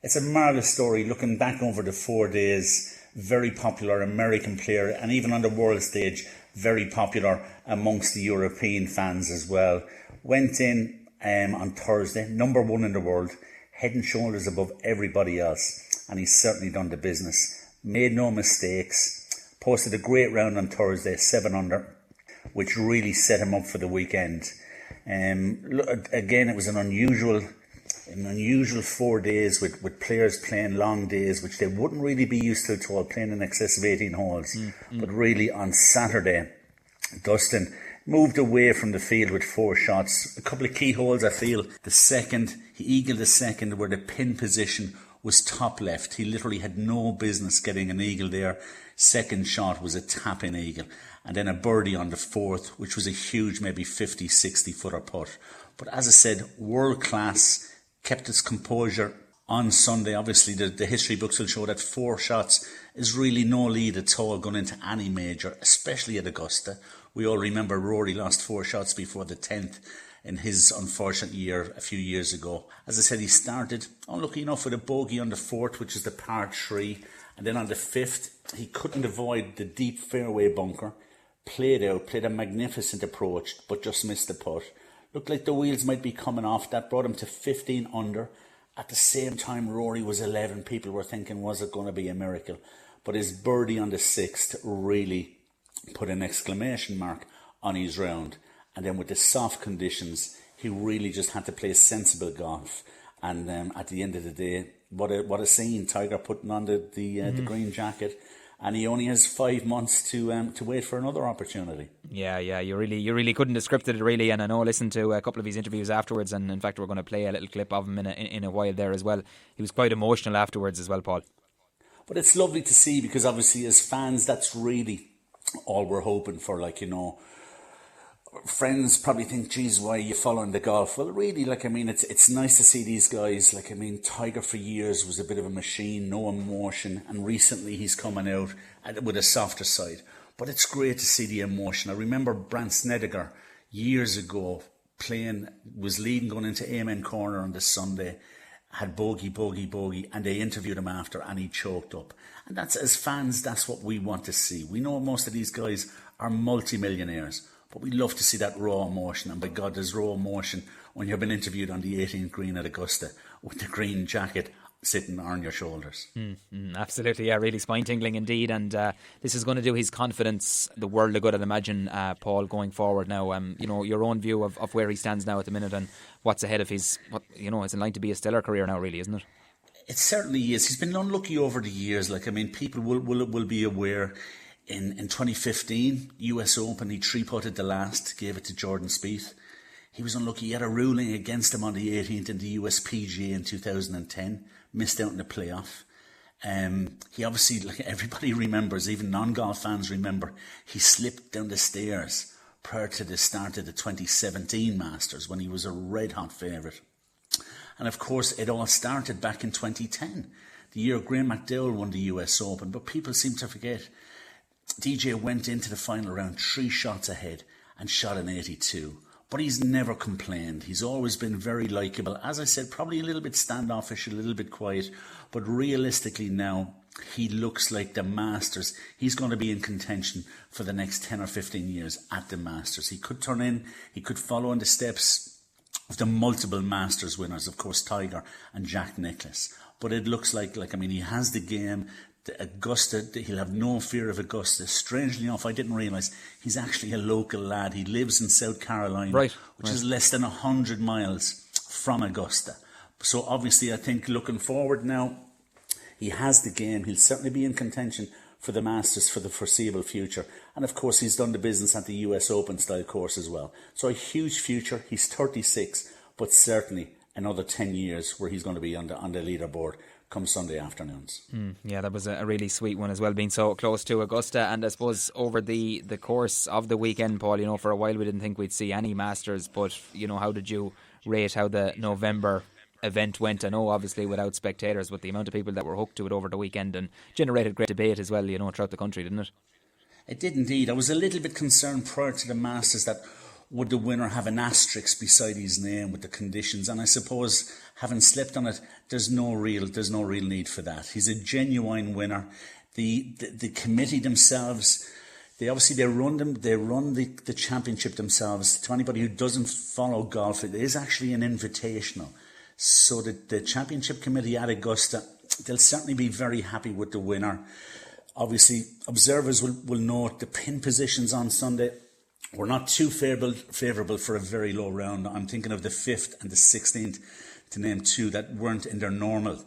It's a marvellous story. Looking back over the 4 days, very popular American player, and even on the world stage, very popular amongst the European fans as well. Went in on Thursday, number 1 in the world, head and shoulders above everybody else, and he's certainly done the business. Made no mistakes, posted a great round on Thursday, 7 under, which really set him up for the weekend. Again, it was an unusual 4 days with players playing long days, which they wouldn't really be used to at all, playing in excess of 18 holes. But really on Saturday, Dustin moved away from the field with 4 shots. A couple of key holes, I feel. He eagled the second where the pin position was top left. He literally had no business getting an eagle there. Second shot was a tap-in eagle. And then a birdie on the 4th, which was a huge, maybe 50, 60 footer putt. But as I said, world class, kept his composure on Sunday. Obviously, the history books will show that 4 shots is really no lead at all going into any major, especially at Augusta. We all remember Rory lost 4 shots before the 10th in his unfortunate year a few years ago. As I said, he started unlucky enough with a bogey on the 4th, which is the par 3. And then on the 5th, he couldn't avoid the deep fairway bunker. Played a magnificent approach, but just missed the putt. Looked like the wheels might be coming off. That brought him to 15 under. At the same time, Rory was 11. People were thinking, was it going to be a miracle? But his birdie on the 6th really put an exclamation mark on his round. And then with the soft conditions, he really just had to play sensible golf. And at the end of the day, what a scene. Tiger putting on the green jacket. And he only has 5 months to wait for another opportunity. Yeah, you really couldn't have scripted it really. And I know I listened to a couple of his interviews afterwards, and in fact we're going to play a little clip of him in a while there as well. He was quite emotional afterwards as well, Paul. But it's lovely to see, because obviously as fans, that's really all we're hoping for. Friends probably think, geez, why are you following the golf? Well, really, it's nice to see these guys. Tiger for years was a bit of a machine, no emotion, and recently he's coming out with a softer side. But it's great to see the emotion. I remember Brandt Snedeker years ago was leading going into Amen Corner on the Sunday, had bogey, and they interviewed him after, and he choked up. And that's, as fans, that's what we want to see. We know most of these guys are multi-millionaires, but we love to see that raw emotion. And by God, there's raw emotion when you've been interviewed on the 18th green at Augusta with the green jacket sitting on your shoulders. Absolutely, yeah, really spine-tingling indeed. And this is going to do his confidence the world of good, I'd imagine, Paul, going forward now. Your own view of where he stands now at the minute and what's ahead of it's in line to be a stellar career now, really, isn't it? It certainly is. He's been unlucky over the years. People will be aware. In 2015, US Open, he 3-putted the last, gave it to Jordan Spieth. He was unlucky. He had a ruling against him on the 18th in the US PGA in 2010. Missed out in the playoff. He obviously, like everybody remembers, even non-golf fans remember, he slipped down the stairs prior to the start of the 2017 Masters when he was a red-hot favourite. And of course, it all started back in 2010, the year Graham McDowell won the US Open. But people seem to forget, DJ went into the final round 3 shots ahead and shot an 82. But he's never complained. He's always been very likeable. As I said, probably a little bit standoffish, a little bit quiet. But realistically now, he looks like the Masters. He's going to be in contention for the next 10 or 15 years at the Masters. He could turn in, he could follow in the steps of the multiple Masters winners, of course, Tiger and Jack Nicklaus. But it looks like he has the game. The Augusta, he'll have no fear of Augusta. Strangely enough, I didn't realise he's actually a local lad. He lives in South Carolina, which is less than 100 miles from Augusta. So obviously, I think looking forward now, he has the game. He'll certainly be in contention for the Masters for the foreseeable future. And of course, he's done the business at the US Open style course as well. So a huge future. He's 36, but certainly another 10 years where he's going to be on the leaderboard come Sunday afternoons. Yeah, that was a really sweet one as well, being so close to Augusta. And I suppose over the course of the weekend, Paul, for a while we didn't think we'd see any Masters, but how did you rate how the November event went? I know obviously without spectators, but the amount of people that were hooked to it over the weekend, and generated great debate as well, throughout the country, didn't it? It did indeed. I was a little bit concerned prior to the Masters that would the winner have an asterisk beside his name with the conditions? And I suppose, having slept on it, there's no real need for that. He's a genuine winner. The committee themselves, they run the championship themselves. To anybody who doesn't follow golf, it is actually an invitational. So the championship committee at Augusta, they'll certainly be very happy with the winner. Obviously, observers will note the pin positions on Sunday were not too favourable for a very low round. I'm thinking of the 5th and the 16th, to name two that weren't in their normal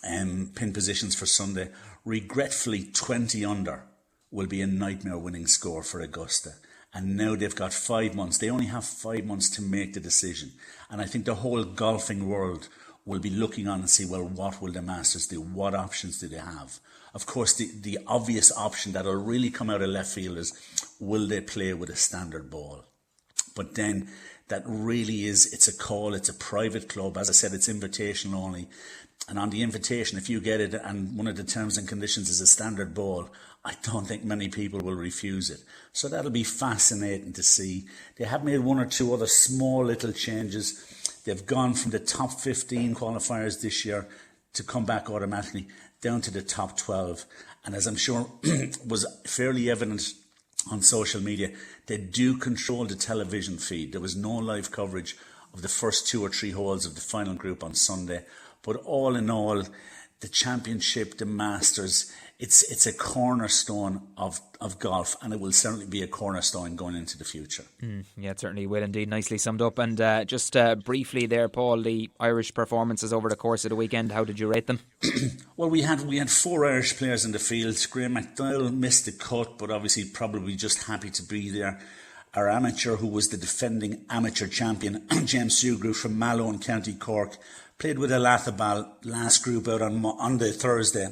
pin positions for Sunday. Regretfully, 20 under will be a nightmare winning score for Augusta. And now they've got 5 months. They only have 5 months to make the decision. And I think the whole golfing world will be looking on and see, well, what will the Masters do? What options do they have? Of course, the obvious option that will really come out of left field is, will they play with a standard ball? But then that really is, it's a call, it's a private club. As I said, it's invitational only. And on the invitation, if you get it and one of the terms and conditions is a standard ball, I don't think many people will refuse it. So that'll be fascinating to see. They have made one or two other small little changes. They've gone from the top 15 qualifiers this year to come back automatically down to the top 12. And as I'm sure was fairly evident on social media, they do control the television feed. There was no live coverage of the first 2 or 3 holes of the final group on Sunday. But all in all, the championship, the Masters, it's a cornerstone of golf, and it will certainly be a cornerstone going into the future. Yeah, it certainly will indeed. Nicely summed up. And just briefly there, Paul, the Irish performances over the course of the weekend, how did you rate them? Well, we had 4 Irish players in the field. Graham McDowell missed the cut, but obviously probably just happy to be there. Our amateur, who was the defending amateur champion, James Sugru from Mallow in County Cork, played with a Lathabal last group out on the Thursday.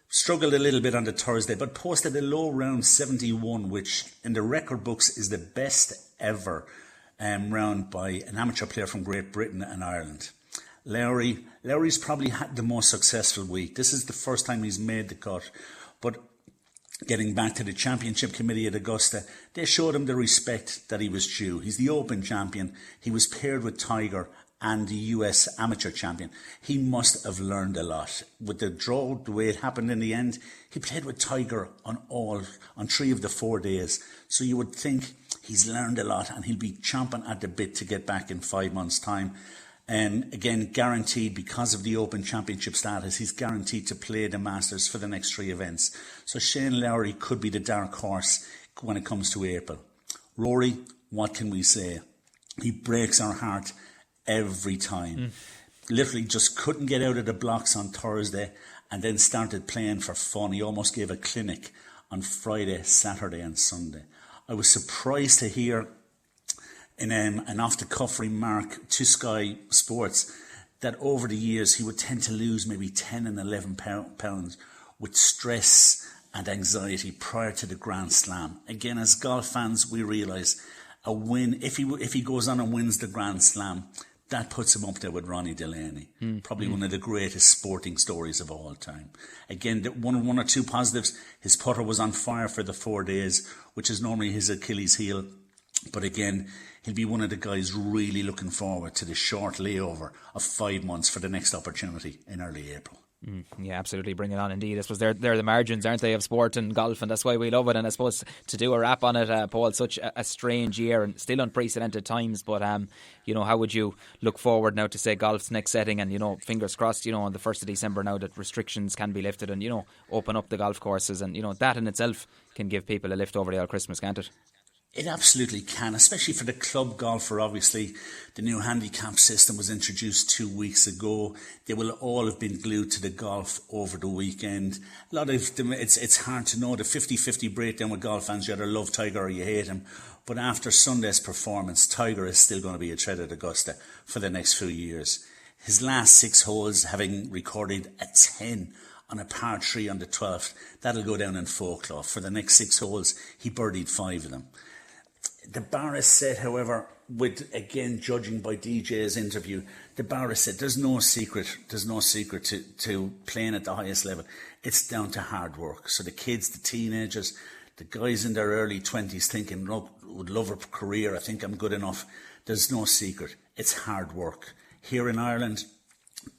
Struggled a little bit on the Thursday, but posted a low round 71, which in the record books is the best ever round by an amateur player from Great Britain and Ireland. Lowry's probably had the most successful week. This is the first time he's made the cut. But getting back to the championship committee at Augusta, they showed him the respect that he was due. He's the Open champion. He was paired with Tiger and the US amateur champion. He must have learned a lot. With the draw, the way it happened in the end, he played with Tiger on 3 of the 4 days. So you would think he's learned a lot and he'll be chomping at the bit to get back in 5 months' time. And again, guaranteed, because of the Open Championship status, he's guaranteed to play the Masters for the next 3 events. So Shane Lowry could be the dark horse when it comes to April. Rory, what can we say? He breaks our heart every time. Literally just couldn't get out of the blocks on Thursday and then started playing for fun. He almost gave a clinic on Friday, Saturday and Sunday. I was surprised to hear in an off-the-cuff remark to Sky Sports that over the years he would tend to lose maybe 10 and 11 pounds with stress and anxiety prior to the Grand Slam. Again, as golf fans, we realise a win, if he goes on and wins the Grand Slam, that puts him up there with Ronnie Delaney. Probably one of the greatest sporting stories of all time. Again, one or two positives. His putter was on fire for the 4 days, which is normally his Achilles heel. But again, he'll be one of the guys really looking forward to the short layover of 5 months for the next opportunity in early April. Yeah, absolutely. Bring it on indeed. I suppose they're the margins, aren't they, of sport and golf, and that's why we love it. And I suppose to do a wrap on it, Paul, such a strange year and still unprecedented times, but how would you look forward now to, say, golf's next setting, and fingers crossed, on the 1st of December now that restrictions can be lifted and open up the golf courses, and that in itself can give people a lift over the old Christmas, can't it? It absolutely can, especially for the club golfer. Obviously, the new handicap system was introduced 2 weeks ago. They will all have been glued to the golf over the weekend. A lot of them, it's hard to know. The 50-50 breakdown with golf fans, you either love Tiger or you hate him. But after Sunday's performance, Tiger is still going to be a threat at Augusta for the next few years. His last 6 holes, having recorded a 10 on a par 3 on the 12th, that'll go down in folklore. For the next 6 holes, he birdied 5 of them. The bar is set, however, with, again, judging by DJ's interview, the bar is set. There's no secret to playing at the highest level. It's down to hard work. So the kids, the teenagers, the guys in their early 20s thinking, look, would love a career, I think I'm good enough. There's no secret. It's hard work. Here in Ireland,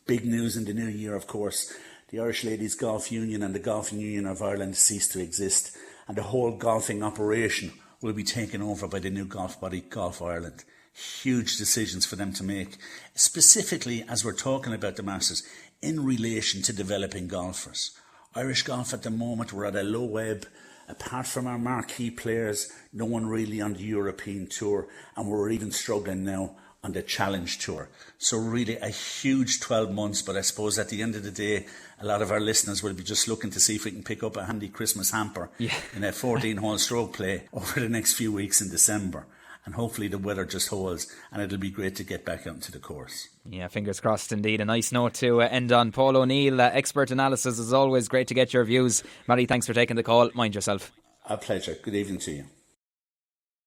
big news in the new year, of course, the Irish Ladies Golf Union and the Golfing Union of Ireland cease to exist, and the whole golfing operation will be taken over by the new golf body, Golf Ireland. Huge decisions for them to make, specifically as we're talking about the Masters, in relation to developing golfers. Irish golf at the moment, we're at a low ebb. Apart from our marquee players, no one really on the European Tour, and we're even struggling now on the Challenge Tour. So really a huge 12 months, but I suppose at the end of the day, a lot of our listeners will be just looking to see if we can pick up a handy Christmas hamper in a 14-hole stroke play over the next few weeks in December. And hopefully the weather just holds, and it'll be great to get back out into the course. Yeah, fingers crossed indeed. A nice note to end on. Paul O Neill, expert analysis as always. Great to get your views. Matty, thanks for taking the call. Mind yourself. A pleasure. Good evening to you.